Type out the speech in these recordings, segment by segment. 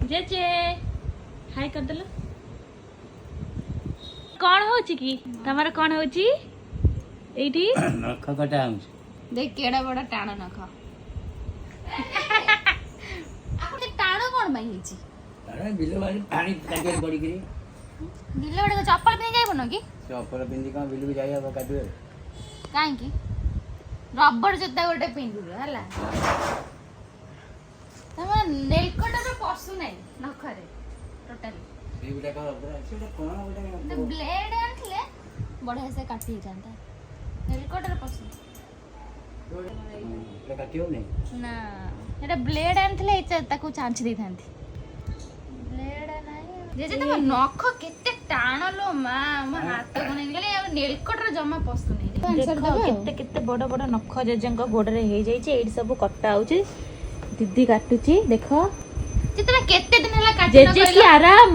JJ हाय कर देलो कौन होची की तमार कौन होची एठी नख कटा हम देख केड़ा बड़ा टाण नख आपने टाण कोन भाई हिची अरे बिलो वाली पानी काटे पड़ी करी बिलो बड़े चप्पल पिन जाइबो न की चप्पल पिंदी का बिलो जाई अब काटवे काहे की रबर जूता गोटे पिंदिबो हला तमे नेल कटर पसु नै नखरे टोटली ए गुटा का रबर सेटा कोन गुटा तो ब्लेड आनले बढ़िया से काटी जानता नेल कटर पसु ले काटियो नै ना एटा ब्लेड आनले ताको चांच दै थांती ब्लेड नाही जे जे तम नख केते टाणलो मा म हाथ कोने गेले अब नेल कटर जमा पसु नै देखो केते केते बड़ बड़ नख जेजेंग गोडरे हे जाई छै एडी सब कट्टा आउची दीदी काटुची देखो जे तमे केते दिन हला काटी जेजे की आराम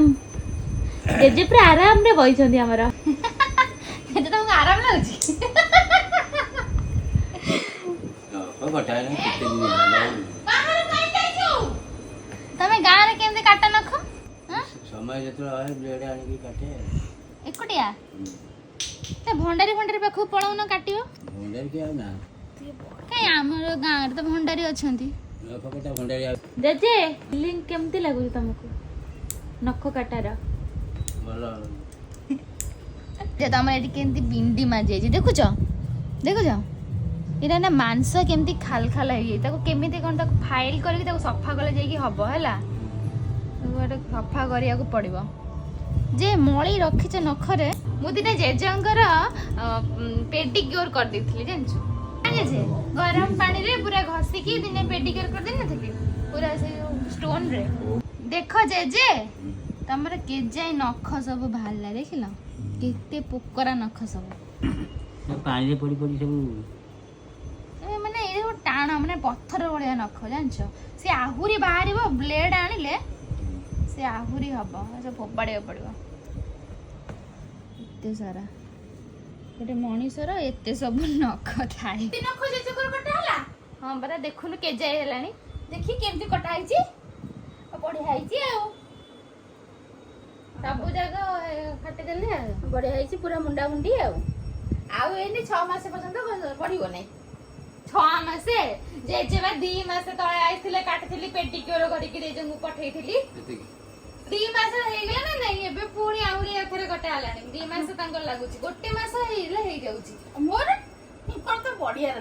जेजे पर आराम रे बई छंदी हमरा जे तमको आराम लागुची ओ बटा नै किते दिन बाहर काटै छु तमे गां रे केमते काटा नख हां समय जतो आए ब्लेड आनी की काटे एकुटिया ते भंडारी भंडारी पाखु पळौ न काटियो भंडारी के ना काई हमर गां रे तो भंडारी अछंती नख कटा भंडारी जेजे लिंक केमती लागुची तुमको नख काटार भलो जे तमर एटी केमती बिंदी माजे जे देखुछ देखुछ इरा ना मांस केमती खाल खाल हे ताको केमिति कोन ताको फाइल करके ताको सफा कले जाई की हबो हला गोटे सफा करिया को पड़िबो जे मळी रखिछ नखरे मु दिने जेजंकर पेडिक्योर कर देथिली जानछु आगे जे गरम पानी रे पूरा घसी की दिने पेडिक्योर कर देन नथिली पूरा से स्टोन रे देखो जेजे तमर के जाय नख सब भालला देखिलो केते पोकरा नख सब पानी रे पड़ी पड़ी सब ए माने ए टाण माने पत्थर भलिया नख जानछो से आहुरी बाहरिबो ब्लेड आनिले से आहुरी हबो से फोपाड़े पड़िबो एते सारा गोटे मनीषर एते सब नख थाए नख जे चकर कटा हला हां बरा देखुनु के जाय हेलानी देखि केमती कटा आइची बढ़िया आइची आ सब जगह काटी देले बढ़िया आइची पूरा मुंडा मुंडी आ एने 6 मास पर्यंत पड़िबो नै 6 मासे जे जेबा 2 मास तळे आइथिले काटिथिली पेडिक्योर करिकि देजंगु पठेइथिली 2 मास हे गेला ना नै एबे पूरी आउरी एथरे कटा हलानी 2 मास तांकर लागुची गोटे मास हेइले हेइ जाउची मोर तो बढ़िया